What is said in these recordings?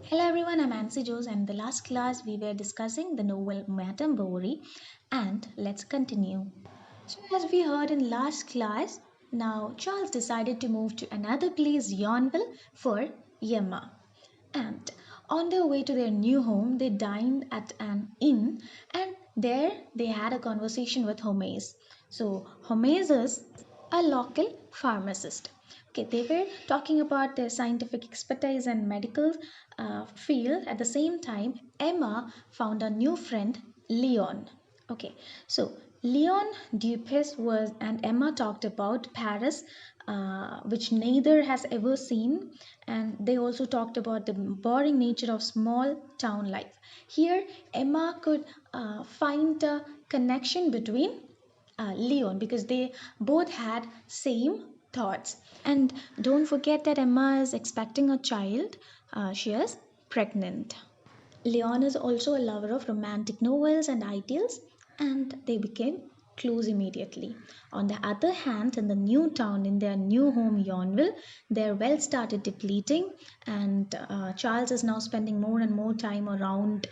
Hello everyone, I'm Nancy Jose, and in the last class we were discussing the novel Madame Bovary, and let's continue. So, as we heard in last class, now Charles decided to move to another place, Yonville, for Yemma. And on their way to their new home, they dined at an inn, and there they had a conversation with Hermes. So, Hermes is a local pharmacist. Okay, they were talking about their scientific expertise and medical field. At the same time, Emma found a new friend, Leon. Okay, so Leon Dupuis was and Emma talked about Paris, which neither has ever seen, and they also talked about the boring nature of small town life. Here, Emma could find a connection between Leon because they both had same thoughts. And don't forget that Emma is expecting a child. She is pregnant. Leon is also a lover of romantic novels and ideals, and they became close immediately. On the other hand, in the new town, in their new home, Yonville, their well started depleting, and Charles is now spending more and more time around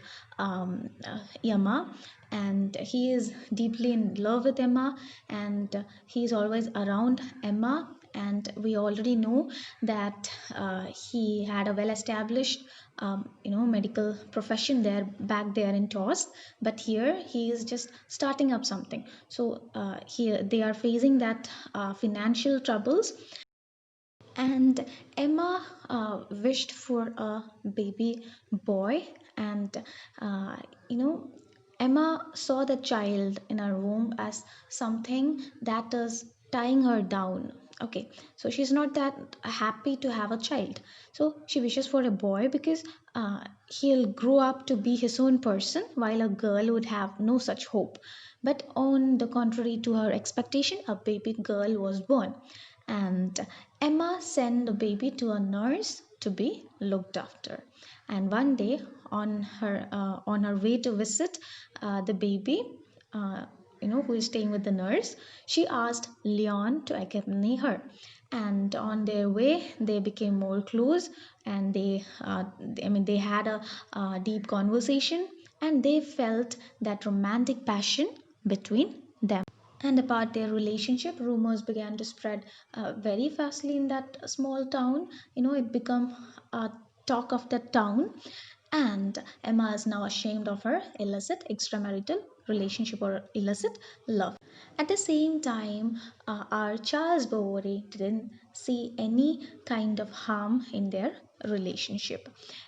Emma, and he is deeply in love with Emma, and he is always around Emma. And we already know that he had a well established medical profession there back there in Toss, but here he is just starting up something. So here they are facing that financial troubles, and Emma wished for a baby boy, and uh, you know Emma saw the child in her womb as something that is tying her down. Okay, so she's not that happy to have a child, so she wishes for a boy because he'll grow up to be his own person, while a girl would have no such hope. But on the contrary to her expectation, a baby girl was born, and Emma sent the baby to a nurse to be looked after. And one day, on her way to visit the baby, uh, who is staying with the nurse, she asked Leon to accompany her. And on their way, they became more close, and they had a deep conversation, and they felt that romantic passion between them. And about their relationship, rumors began to spread very fastly in that small town. It became a talk of the town. And Emma is now ashamed of her illicit extramarital relationship or illicit love. At the same time, our Charles Bovary didn't see any kind of harm in their relationship.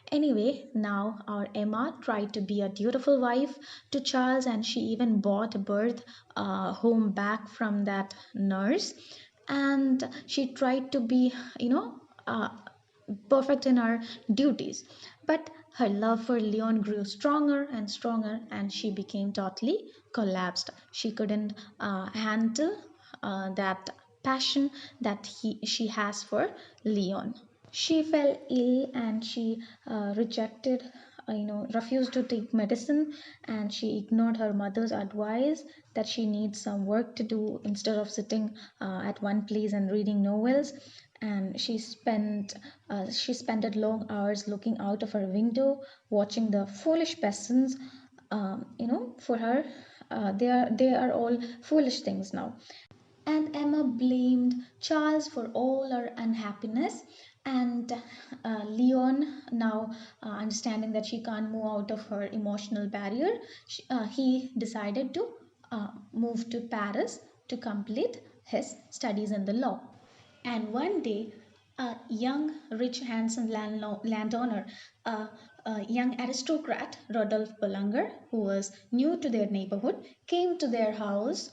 Anyway, now our Emma tried to be a dutiful wife to Charles, and she even bought a birth home back from that nurse, and she tried to be, perfect in her duties. But her love for Leon grew stronger and stronger, and she became totally collapsed. She couldn't handle that passion that she has for Leon. She fell ill, and she refused to take medicine, and she ignored her mother's advice that she needs some work to do instead of sitting at one place and reading novels. And she spent long hours looking out of her window, watching the foolish peasants. For her, they are all foolish things now. And Emma blamed Charles for all her unhappiness. And Leon, now understanding that she can't move out of her emotional barrier, he decided to move to Paris to complete his studies in the law. And one day, a young, rich, handsome landowner, a young aristocrat, Rodolphe Boulanger, who was new to their neighborhood, came to their house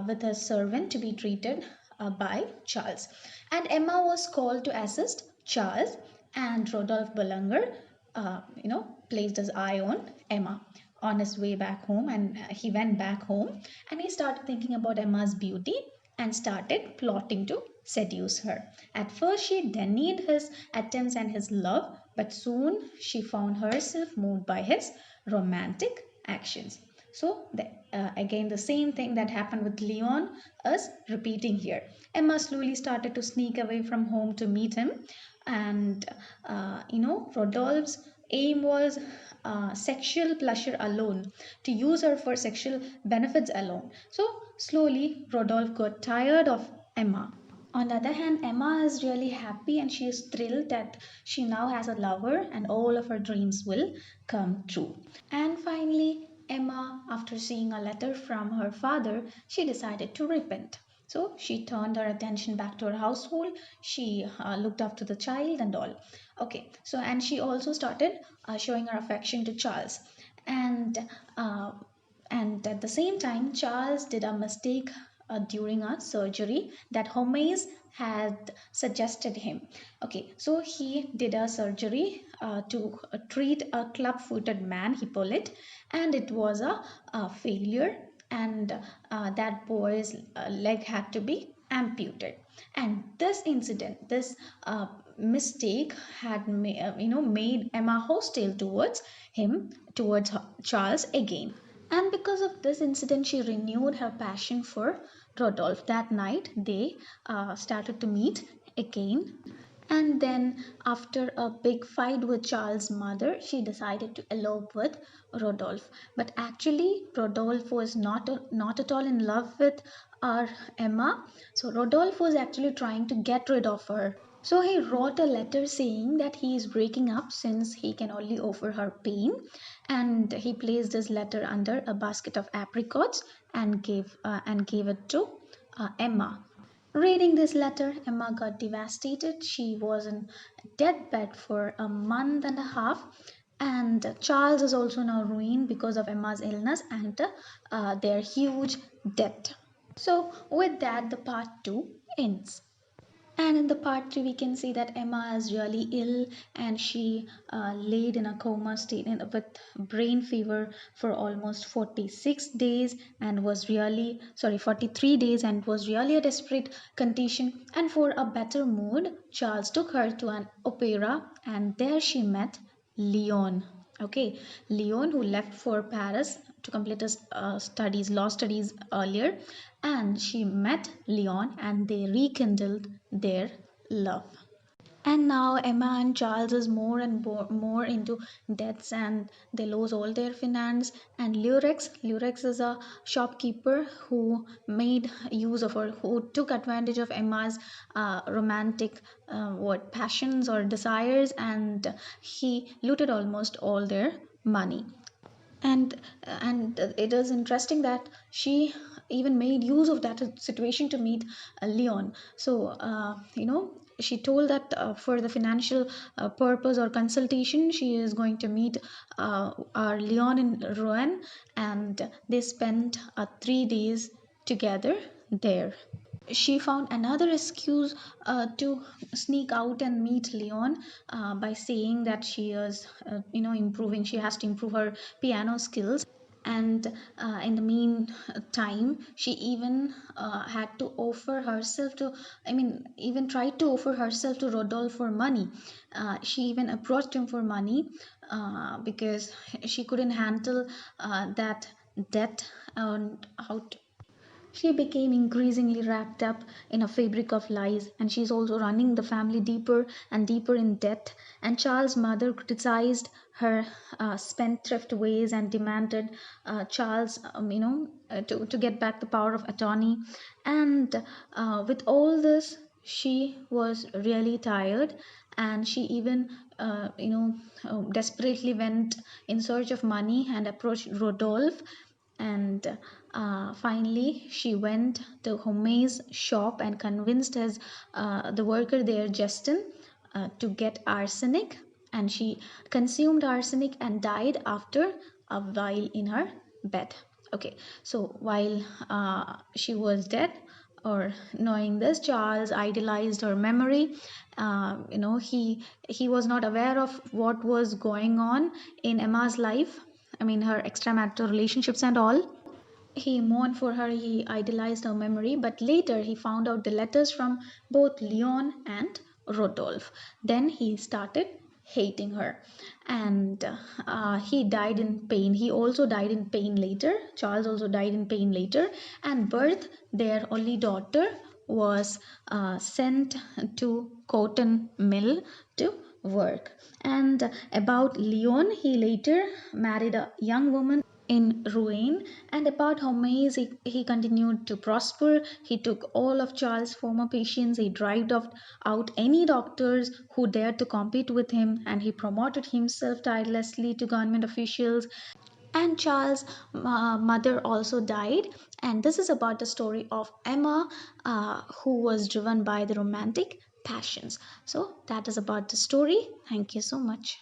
with a servant to be treated by Charles. And Emma was called to assist Charles, and Rodolphe Boulanger, placed his eye on Emma on his way back home, and he went back home, and he started thinking about Emma's beauty and started plotting to seduce her. At first, she denied his attempts and his love, but soon she found herself moved by his romantic actions. So, again, the same thing that happened with Leon is repeating here. Emma slowly started to sneak away from home to meet him, and Rodolphe's aim was sexual pleasure alone, to use her for sexual benefits alone. So slowly, Rodolphe got tired of Emma. On the other hand, Emma is really happy and she is thrilled that she now has a lover and all of her dreams will come true. And finally, Emma, after seeing a letter from her father, she decided to repent. So she turned her attention back to her household. She looked after the child and all. Okay, so and she also started showing her affection to Charles. And uh, and at the same time, Charles did a mistake during a surgery that Hermes had suggested him. Okay, so he did a surgery to treat a club footed man, Hippolyte, and it was a failure, and that boy's leg had to be amputated. And this incident, this mistake had made Emma hostile towards him, towards Charles again. And because of this incident, she renewed her passion for Rodolphe. That night, they started to meet again. And then, after a big fight with Charles' mother, she decided to elope with Rodolphe. But actually, Rodolphe was not at all in love with our Emma. So, Rodolphe was actually trying to get rid of her. So he wrote a letter saying that he is breaking up since he can only offer her pain, and he placed his letter under a basket of apricots and gave it to Emma. Reading this letter, Emma got devastated. She was in deathbed for a month and a half, and Charles is also now ruined because of Emma's illness and their huge debt. So, with that, the part 2 ends. And in the part 3, we can see that Emma is really ill and she laid in a coma state with brain fever for almost 46 days and was really, sorry, 43 days and was really a desperate condition. And for a better mood, Charles took her to an opera and there she met Leon. Okay, Leon, who left for Paris to complete his law studies earlier, and she met Leon and they rekindled their love. And now Emma and Charles is more and more into debts and they lose all their finance. And Lurex is a shopkeeper who made use of her, who took advantage of Emma's romantic what passions or desires, and he looted almost all their money. And it is interesting that she even made use of that situation to meet Leon. So she told that for the financial purpose or consultation she is going to meet our Leon in Rouen, and they spent 3 days together there. She found another excuse to sneak out and meet Leon by saying that she is, improving. She has to improve her piano skills, and in the meantime, she even had to offer herself to. I mean, even tried to offer herself to Rodolphe for money. She even approached him for money because she couldn't handle that debt and how she became increasingly wrapped up in a fabric of lies, and she's also running the family deeper and deeper in debt. And Charles' mother criticized her spendthrift ways and demanded Charles, to get back the power of attorney. And with all this, she was really tired, and she even, desperately went in search of money and approached Rodolphe, and finally she went to Homey's shop and convinced the worker there, Justin, to get arsenic, and she consumed arsenic and died after a while in her bed. Okay, so while she was dead, or knowing this, Charles idolized her memory. He was not aware of what was going on in Emma's life. I mean, her extramarital relationships and all. He mourned for her, he idolized her memory, but later he found out the letters from both Leon and Rodolphe. Then he started hating her, and he died in pain. He also died in pain later. Charles also died in pain later, and Berthe, their only daughter, was sent to cotton mill to work. And about Leon, he later married a young woman in Rouen, and about Hermes, he continued to prosper. He took all of Charles' former patients, he out any doctors who dared to compete with him, and he promoted himself tirelessly to government officials. And Charles' mother also died. And this is about the story of Emma, who was driven by the romantic passions. So, that is about the story. Thank you so much.